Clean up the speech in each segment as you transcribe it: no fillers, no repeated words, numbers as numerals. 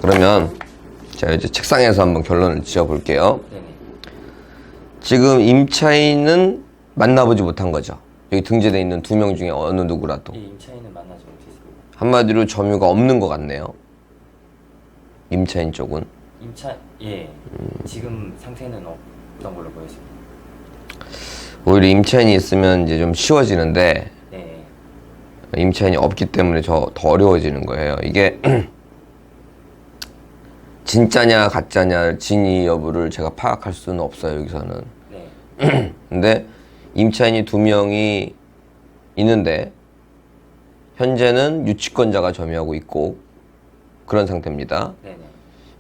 그러면 제가 이제 책상에서 한번 결론을 지어볼게요. 네네. 지금 임차인은 만나보지 못한 거죠. 여기 등재되어 있는 2명 중에 어느 누구라도. 이 임차인은 만나지 못했습니다. 한마디로 점유가 없는 것 같네요. 임차인 쪽은. 지금 상태는 없던 걸로 보였습니다. 오히려 임차인이 있으면 이제 좀 쉬워지는데 네. 임차인이 없기 때문에 더 어려워지는 거예요. 이게 진짜냐 가짜냐 진위 여부를 제가 파악할 수는 없어요, 여기서는. 네. 근데 임차인이 2명이 있는데 현재는 유치권자가 점유하고 있고 그런 상태입니다. 네네.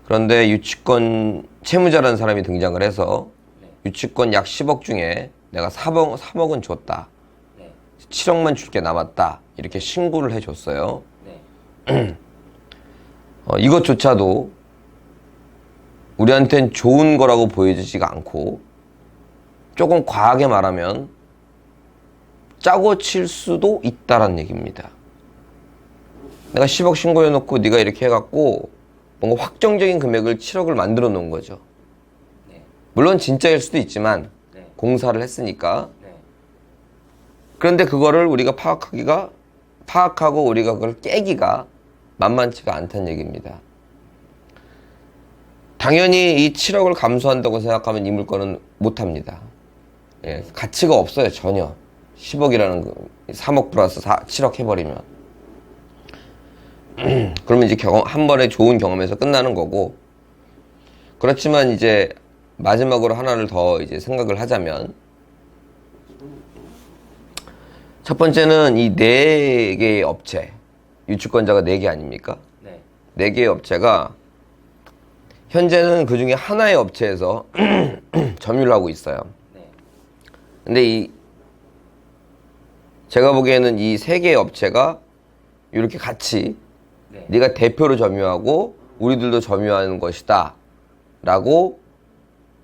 그런데 유치권 채무자라는 사람이 등장을 해서 네. 유치권 약 10억 중에 내가 3억은 줬다. 네. 7억만 줄게 남았다. 이렇게 신고를 해줬어요. 네. 이것조차도 우리한텐 좋은 거라고 보여지지가 않고 조금 과하게 말하면 짜고 칠 수도 있다란 얘기입니다. 내가 10억 신고해놓고 네가 이렇게 해갖고 뭔가 확정적인 금액을 7억을 만들어 놓은 거죠. 네. 물론 진짜일 수도 있지만 네. 공사를 했으니까. 네. 그런데 그거를 우리가 파악하고 우리가 그걸 깨기가 만만치가 않다는 얘기입니다. 당연히 이 7억을 감수한다고 생각하면 이 물건은 못합니다. 예, 가치가 없어요, 전혀. 10억이라는 3억 플러스 7억 해버리면. 그러면 이제 한 번에 좋은 경험에서 끝나는 거고. 그렇지만 이제 마지막으로 하나를 더 이제 생각을 하자면, 첫 번째는 이 4개의 업체, 유치권자가 4개 아닙니까? 네. 4개의 업체가 현재는 그 중에 하나의 업체에서 점유를 하고 있어요. 네. 근데 제가 보기에는 이 3개의 업체가 이렇게 같이 네. 네가 대표로 점유하고 우리들도 점유하는 것이다 라고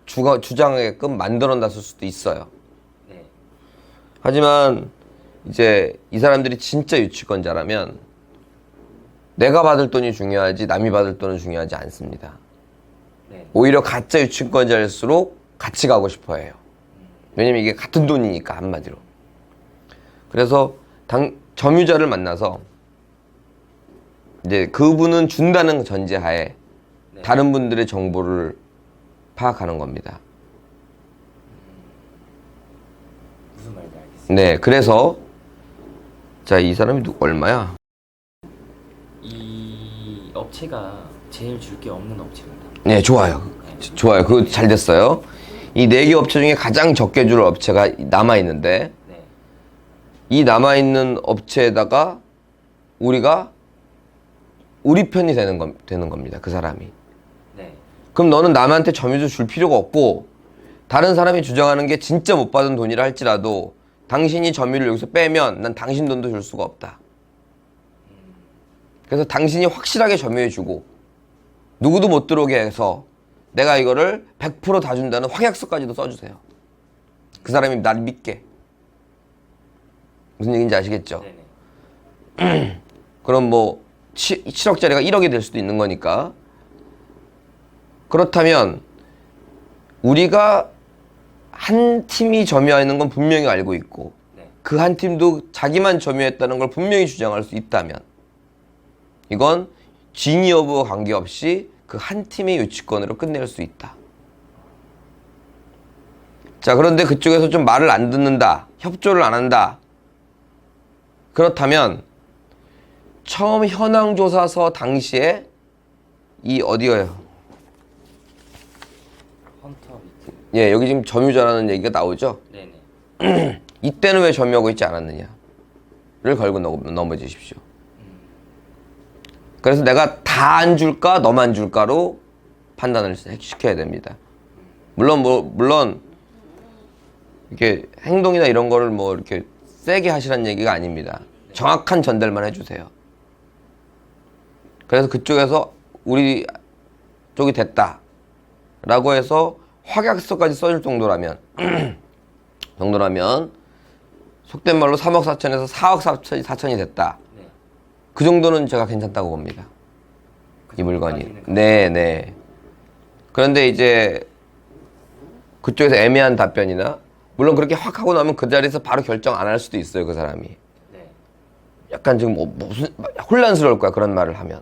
주장하게끔 만들어 놨을 수도 있어요. 네. 하지만 이제 이 사람들이 진짜 유치권자라면 내가 받을 돈이 중요하지 남이 받을 돈은 중요하지 않습니다. 네. 오히려 가짜 유치권자일수록 같이 가고 싶어 해요. 왜냐면 이게 같은 돈이니까, 한마디로. 그래서 점유자를 만나서 이제 그분은 준다는 전제하에 네. 다른 분들의 정보를 파악하는 겁니다. 무슨 말인지 알겠습니다. 네, 그래서 자, 이 사람이 얼마야? 이 업체가 제일 줄 게 없는 업체입니다. 네, 좋아요. 좋아요. 그거 잘 됐어요. 이 4개 업체 중에 가장 적게 줄 업체가 남아있는데 네. 이 남아있는 업체에다가 우리 편이 되는 겁니다. 그 사람이. 네. 그럼 너는 남한테 점유도 줄 필요가 없고 다른 사람이 주장하는 게 진짜 못 받은 돈이라 할지라도 당신이 점유를 여기서 빼면 난 당신 돈도 줄 수가 없다. 그래서 당신이 확실하게 점유해주고 누구도 못 들어오게 해서 내가 이거를 100% 다 준다는 확약서까지도 써주세요. 그 사람이 나를 믿게. 무슨 얘기인지 아시겠죠? 네네. 그럼 뭐 7억짜리가 1억이 될 수도 있는 거니까. 그렇다면 우리가 한 팀이 점유하는 건 분명히 알고 있고 네. 그 한 팀도 자기만 점유했다는 걸 분명히 주장할 수 있다면 이건 진위 여부와 관계없이 그 한 팀의 유치권으로 끝낼 수 있다. 자, 그런데 그쪽에서 좀 말을 안 듣는다, 협조를 안 한다. 그렇다면 처음 현황조사서 당시에 이 어디예요? 헌터 미트. 예, 여기 지금 점유자라는 얘기가 나오죠? 네네. 이때는 왜 점유하고 있지 않았느냐를 걸고 넘어지십시오. 그래서 내가 다 안 줄까 너만 줄까로 판단을 시켜야 됩니다. 물론 이렇게 행동이나 이런 거를 뭐 이렇게 세게 하시라는 얘기가 아닙니다. 정확한 전달만 해주세요. 그래서 그쪽에서 우리 쪽이 됐다 라고 해서 확약서까지 써줄 정도라면 속된 말로 3억 4천에서 4억 4천이 됐다. 네. 그 정도는 제가 괜찮다고 봅니다. 이 물건이. 전까지는 네. 그런데 이제 그쪽에서 애매한 답변이나 물론 그렇게 확 하고 나면 그 자리에서 바로 결정 안 할 수도 있어요, 그 사람이. 네. 약간 지금 무슨 혼란스러울 거야, 그런 말을 하면.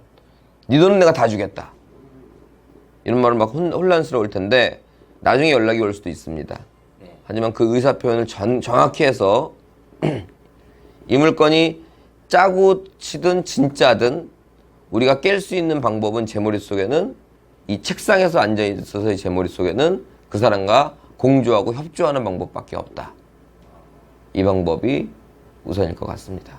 네 돈은 내가 다 주겠다. 이런 말은 막 혼란스러울 텐데 나중에 연락이 올 수도 있습니다. 네. 하지만 그 의사 표현을 정확히 해서 이 물건이 짜고 치든 진짜든 우리가 깰 수 있는 방법은 제 머릿속에는 이 책상에서 앉아 있어서 제 머릿속에는 그 사람과 공조하고 협조하는 방법밖에 없다. 이 방법이 우선일 것 같습니다.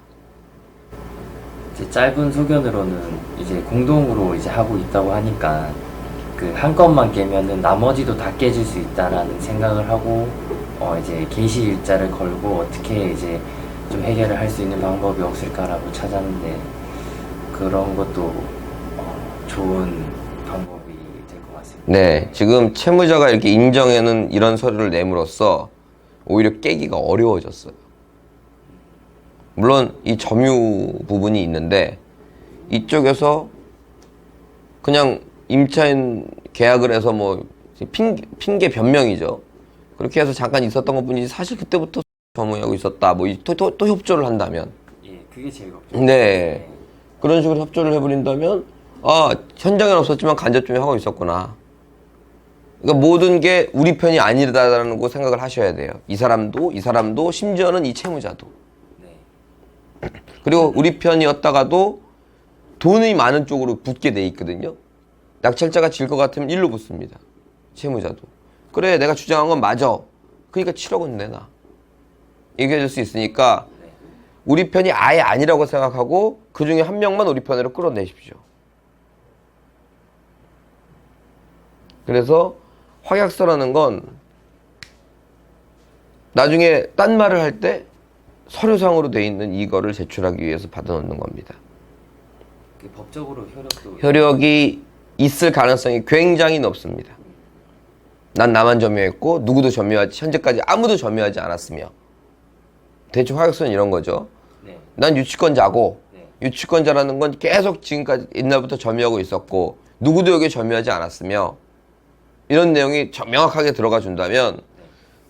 제 짧은 소견으로는 이제 공동으로 이제 하고 있다고 하니까 그 한 건만 깨면은 나머지도 다 깨질 수 있다라는 생각을 하고 이제 게시 일자를 걸고 어떻게 이제 좀 해결을 할 수 있는 방법이 없을까라고 찾았는데 그런 것도 좋은 방법이 될 것 같습니다. 네, 지금 채무자가 이렇게 인정에는 이런 서류를 내므로써 오히려 깨기가 어려워졌어요. 물론 이 점유 부분이 있는데 이쪽에서 그냥 임차인 계약을 해서 뭐 핑계 변명이죠. 그렇게 해서 잠깐 있었던 것뿐이지 사실 그때부터 점유하고 있었다. 뭐 또 협조를 한다면. 예, 그게 제일 걱정. 네. 그런 식으로 협조를 해버린다면 현장에는 없었지만 간접점유 하고 있었구나. 그러니까 모든 게 우리 편이 아니다라는 거 생각을 하셔야 돼요. 이 사람도 심지어는 이 채무자도. 네. 그리고 우리 편이었다가도 돈이 많은 쪽으로 붙게 돼 있거든요. 낙찰자가 질 것 같으면 일로 붙습니다. 채무자도. 그래, 내가 주장한 건 맞아. 그러니까 7억은 내놔. 얘기해 줄 수 있으니까 우리 편이 아예 아니라고 생각하고 그 중에 한 명만 우리 편으로 끌어내십시오. 그래서 확약서라는 건 나중에 딴 말을 할 때 서류상으로 돼 있는 이거를 제출하기 위해서 받아놓는 겁니다. 그 법적으로 효력이 있을 가능성이 굉장히 높습니다. 난 나만 점유했고 누구도 현재까지 아무도 점유하지 않았으며 대충 확약서는 이런 거죠. 네. 난 유치권자고 네. 유치권자라는 건 계속 지금까지 옛날부터 점유하고 있었고 누구도 여기에 점유하지 않았으며 이런 내용이 명확하게 들어가 준다면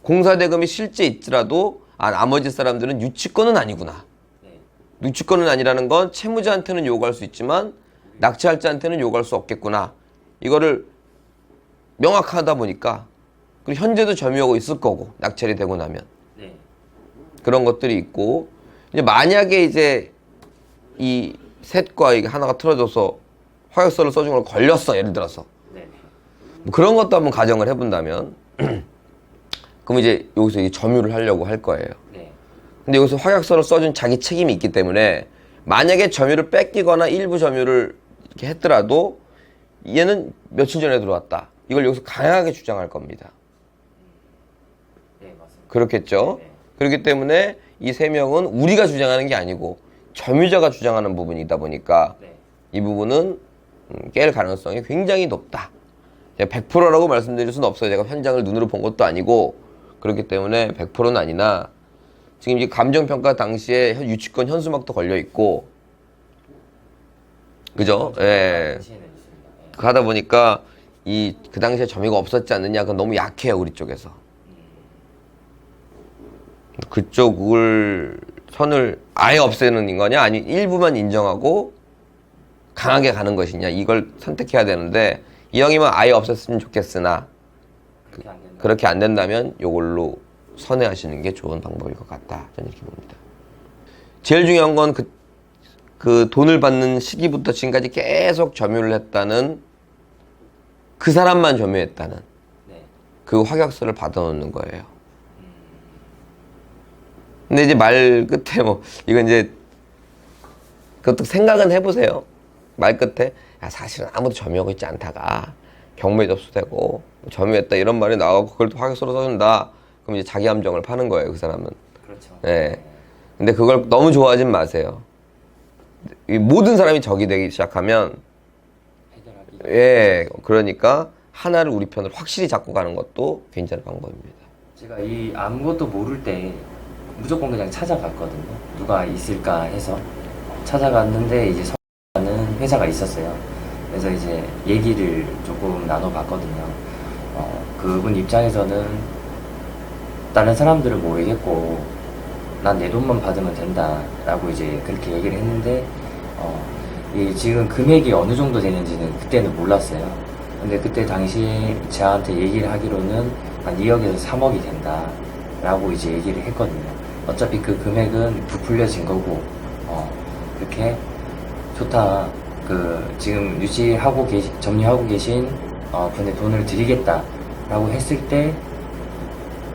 공사대금이 실제 있더라도 나머지 사람들은 유치권은 아니구나. 네. 유치권은 아니라는 건 채무자한테는 요구할 수 있지만 낙찰자한테는 요구할 수 없겠구나. 이거를 명확하다 보니까 그리고 현재도 점유하고 있을 거고 낙찰이 되고 나면 네. 그런 것들이 있고 이제 만약에 이제 이 셋과 이게 하나가 틀어져서 확약서를 써준 걸 걸렸어 예를 들어서 네. 뭐 그런 것도 한번 가정을 해본다면 그럼 이제 여기서 이 점유를 하려고 할 거예요. 네. 근데 여기서 확약서를 써준 자기 책임이 있기 때문에 만약에 점유를 뺏기거나 일부 점유를 이렇게 했더라도 얘는 며칠 전에 들어왔다. 이걸 여기서 강하게 주장할 겁니다. 네, 맞습니다. 그렇겠죠? 네. 그렇기 때문에 이 세 명은 우리가 주장하는 게 아니고 점유자가 주장하는 부분이다 보니까 네. 이 부분은 깰 가능성이 굉장히 높다. 100%라고 말씀드릴 수는 없어요. 제가 현장을 눈으로 본 것도 아니고 그렇기 때문에 100%는 아니나 지금 이제 감정평가 당시에 유치권 현수막도 걸려 있고 그죠? 예. 당시에는 있습니다. 네. 하다 보니까 그 당시에 점유가 없었지 않느냐 그건 너무 약해요 우리 쪽에서. 그쪽을 선을 아예 없애는 거냐 아니면 일부만 인정하고 강하게 가는 것이냐 이걸 선택해야 되는데 이왕이면 아예 없앴으면 좋겠으나 그렇게 안 된다면 이걸로 선회하시는 게 좋은 방법일 것 같다 저는 이렇게 봅니다. 제일 중요한 건 그 돈을 받는 시기부터 지금까지 계속 점유를 했다는 그 사람만 점유했다는 네. 그 확약서를 받아놓는 거예요. 근데 이제 말 끝에 뭐 이건 이제 그것도 생각은 해보세요. 말 끝에 사실은 아무도 점유하고 있지 않다가 경매 접수되고 점유했다 이런 말이 나오고 그걸 또 확약서로 써준다. 그럼 이제 자기 함정을 파는 거예요 그 사람은. 그렇죠. 네. 근데 그걸 너무 좋아하진 마세요. 이 모든 사람이 적이 되기 시작하면 해결하기. 예 그러니까 하나를 우리 편으로 확실히 잡고 가는 것도 괜찮은 방법입니다. 제가 이 아무것도 모를 때 무조건 그냥 찾아갔거든요. 누가 있을까 해서 찾아갔는데 이제 서울에 회사가 있었어요. 그래서 이제 얘기를 조금 나눠봤거든요. 그분 입장에서는 다른 사람들은 모르겠고 난 내 돈만 받으면 된다라고 이제 그렇게 얘기를 했는데 이 지금 금액이 어느 정도 되는지는 그때는 몰랐어요. 근데 그때 당시에 저한테 얘기를 하기로는 한 2억에서 3억이 된다라고 이제 얘기를 했거든요. 어차피 그 금액은 부풀려진 거고 그렇게 좋다. 지금 점유하고 계신 분의 돈을 드리겠다라고 했을 때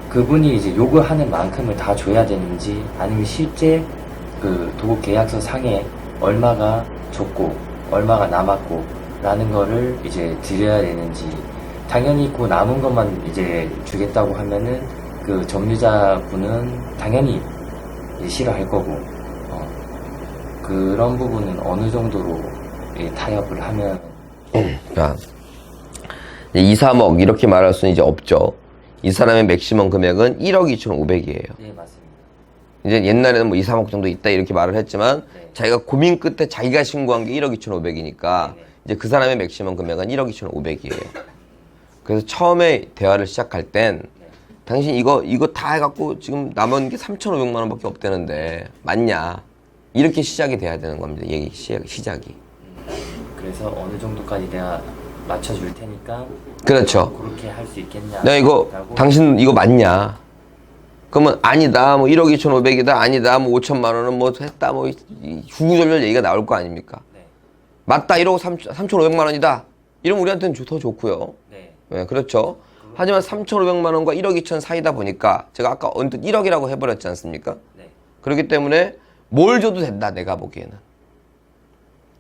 그분이 이제 요구하는 만큼을 다 줘야 되는지 아니면 실제 그 도급 계약서 상에 얼마가 줬고 얼마가 남았고 라는 거를 이제 드려야 되는지, 당연히 그 남은 것만 이제 주겠다고 하면은 그 점유자분은 당연히 싫어할 거고 그런 부분은 어느 정도로 타협을 하면 그러니까 2, 3억 이렇게 말할 수는 이제 없죠. 이 사람의 맥시멈 금액은 1억 2,500이에요. 네, 맞습니다. 이제 옛날에는 뭐 2, 3억 정도 있다 이렇게 말을 했지만 네. 자기가 고민 끝에 자기가 신고한 게 1억 2,500이니까 네. 이제 그 사람의 맥시멈 금액은 1억 2,500이에요. 그래서 처음에 대화를 시작할 땐 당신 이거 다 해갖고 지금 남은 게 3,500만 원밖에 없다는데 맞냐? 이렇게 시작이 돼야 되는 겁니다. 얘기 시작이. 그래서 어느 정도까지 내가 맞춰줄 테니까 그렇죠. 그렇게 할 수 있겠냐. 내가 이거 라고. 당신 이거 맞냐? 그러면 아니다. 뭐 1억 2,500이다. 아니다. 뭐 5천만 원은 뭐 했다. 뭐 후구절절 얘기가 나올 거 아닙니까? 네. 맞다. 1억 3,500만 원이다. 이러면 우리한테는 더 좋고요. 네. 네, 그렇죠. 하지만 3,500만 원과 1억 2천 사이다 보니까 제가 아까 언뜻 1억이라고 해버렸지 않습니까? 네. 그렇기 때문에 뭘 줘도 된다. 내가 보기에는.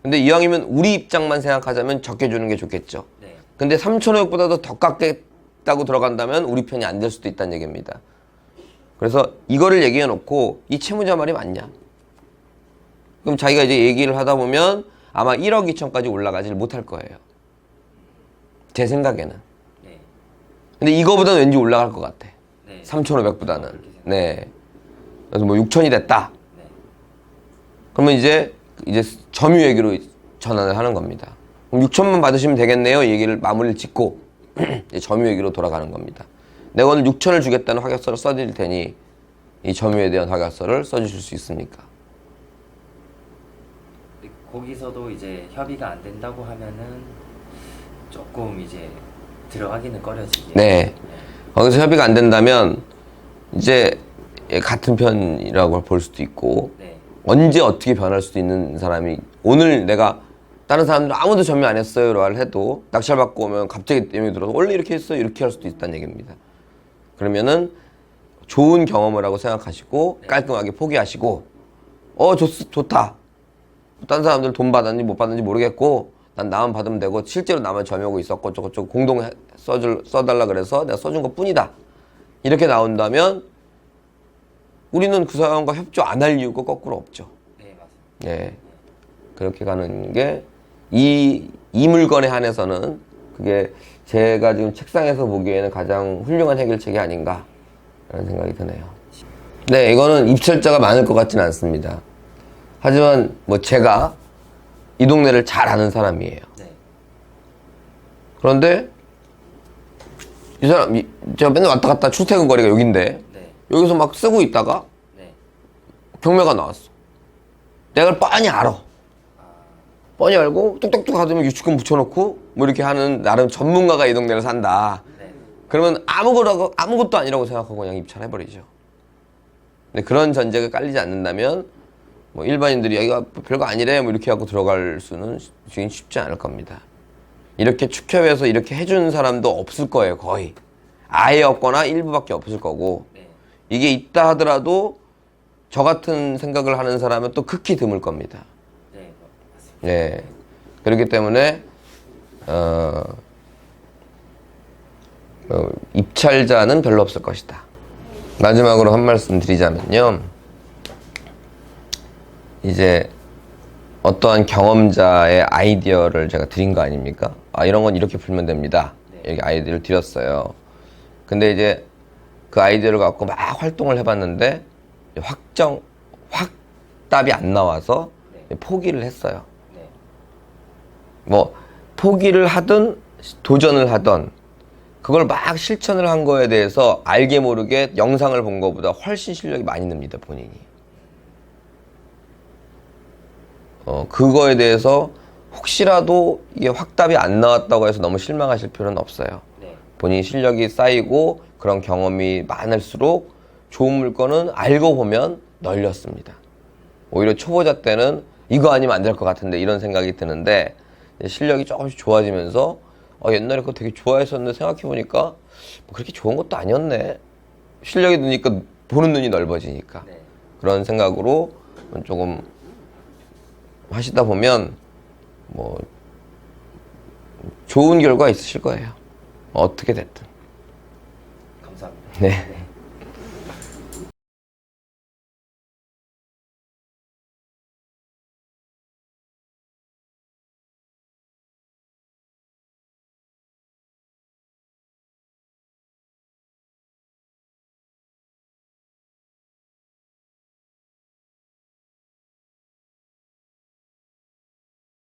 근데 이왕이면 우리 입장만 생각하자면 적게 주는 게 좋겠죠. 네. 근데 3,500보다도 더 깎겠다고 들어간다면 우리 편이 안 될 수도 있다는 얘기입니다. 그래서 이거를 얘기해 놓고 이 채무자 말이 맞냐? 그럼 자기가 이제 얘기를 하다 보면 아마 1억 2천까지 올라가지를 못할 거예요. 제 생각에는. 네. 근데 이거보다는 왠지 올라갈 것 같아. 네. 3,500보다는. 네. 그래서 뭐 6천이 됐다. 네. 그러면 이제 점유 얘기로 전환을 하는 겁니다. 그럼 6천만 받으시면 되겠네요. 이 얘기를 마무리를 짓고 이제 점유 얘기로 돌아가는 겁니다. 내가 오늘 6천을 주겠다는 확약서를 써드릴 테니 이 점유에 대한 확약서를 써주실 수 있습니까? 거기서도 이제 협의가 안 된다고 하면은 조금 이제 들어가기는 꺼려지게. 네. 거기서 협의가 안 된다면 이제 같은 편이라고 볼 수도 있고 네. 언제 어떻게 변할 수도 있는 사람이 오늘 내가 다른 사람들은 아무도 점유 안 했어요 라고 해도 낙찰 받고 오면 갑자기 내용이 들어서 원래 이렇게 했어요 이렇게 할 수도 있다는 얘기입니다. 그러면은 좋은 경험을 하고 생각하시고 깔끔하게 포기하시고 좋다. 다른 사람들 돈 받았는지 못 받았는지 모르겠고 난 나만 받으면 되고 실제로 나만 점유하고 있었고 저거 공동 써달라 그래서 내가 써준 것 뿐이다. 이렇게 나온다면 우리는 그 사람과 협조 안 할 이유가 거꾸로 없죠. 네, 맞습니다. 네. 그렇게 가는 게 이 물건에 한해서는 그게 제가 지금 책상에서 보기에는 가장 훌륭한 해결책이 아닌가 라는 생각이 드네요. 네, 이거는 입찰자가 많을 것 같지는 않습니다. 하지만 뭐 제가 이 동네를 잘 아는 사람이에요. 네. 그런데 이 사람 제가 맨날 왔다 갔다 출퇴근 거리가 여긴데 네. 여기서 막 쓰고 있다가 네. 경매가 나왔어. 내가 그걸 뻔히 알아. 뻔히 알고 뚝뚝뚝 하더면 유축금 붙여놓고 뭐 이렇게 하는 나름 전문가가 이 동네를 산다. 네. 그러면 아무것도 아니라고 생각하고 그냥 입찰해버리죠. 근데 그런 전제가 깔리지 않는다면 뭐 일반인들이 여기가 별거 아니래 뭐 이렇게 하고 들어갈 수는 쉽지 않을 겁니다. 이렇게 축협에서 이렇게 해주는 사람도 없을 거예요. 거의 아예 없거나 일부밖에 없을 거고 네. 이게 있다 하더라도 저 같은 생각을 하는 사람은 또 극히 드물 겁니다. 네, 맞습니다. 네. 그렇기 때문에 입찰자는 별로 없을 것이다. 마지막으로 한 말씀 드리자면요. 이제 어떠한 경험자의 아이디어를 제가 드린 거 아닙니까? 이런 건 이렇게 풀면 됩니다. 이렇게 아이디어를 드렸어요. 근데 이제 그 아이디어를 갖고 막 활동을 해봤는데 확답이 안 나와서 포기를 했어요. 네. 뭐 포기를 하든 도전을 하든 그걸 막 실천을 한 거에 대해서 알게 모르게 영상을 본 것보다 훨씬 실력이 많이 늡니다, 본인이. 그거에 대해서 혹시라도 이게 확답이 안 나왔다고 해서 너무 실망하실 필요는 없어요. 네. 본인 실력이 쌓이고 그런 경험이 많을수록 좋은 물건은 알고 보면 널렸습니다. 오히려 초보자 때는 이거 아니면 안 될 것 같은데 이런 생각이 드는데 실력이 조금씩 좋아지면서 옛날에 그거 되게 좋아했었는데 생각해보니까 뭐 그렇게 좋은 것도 아니었네. 실력이 느니까 보는 눈이 넓어지니까. 네. 그런 생각으로 조금 하시다 보면 뭐 좋은 결과 있으실 거예요. 어떻게 됐든. 감사합니다. 네. 네.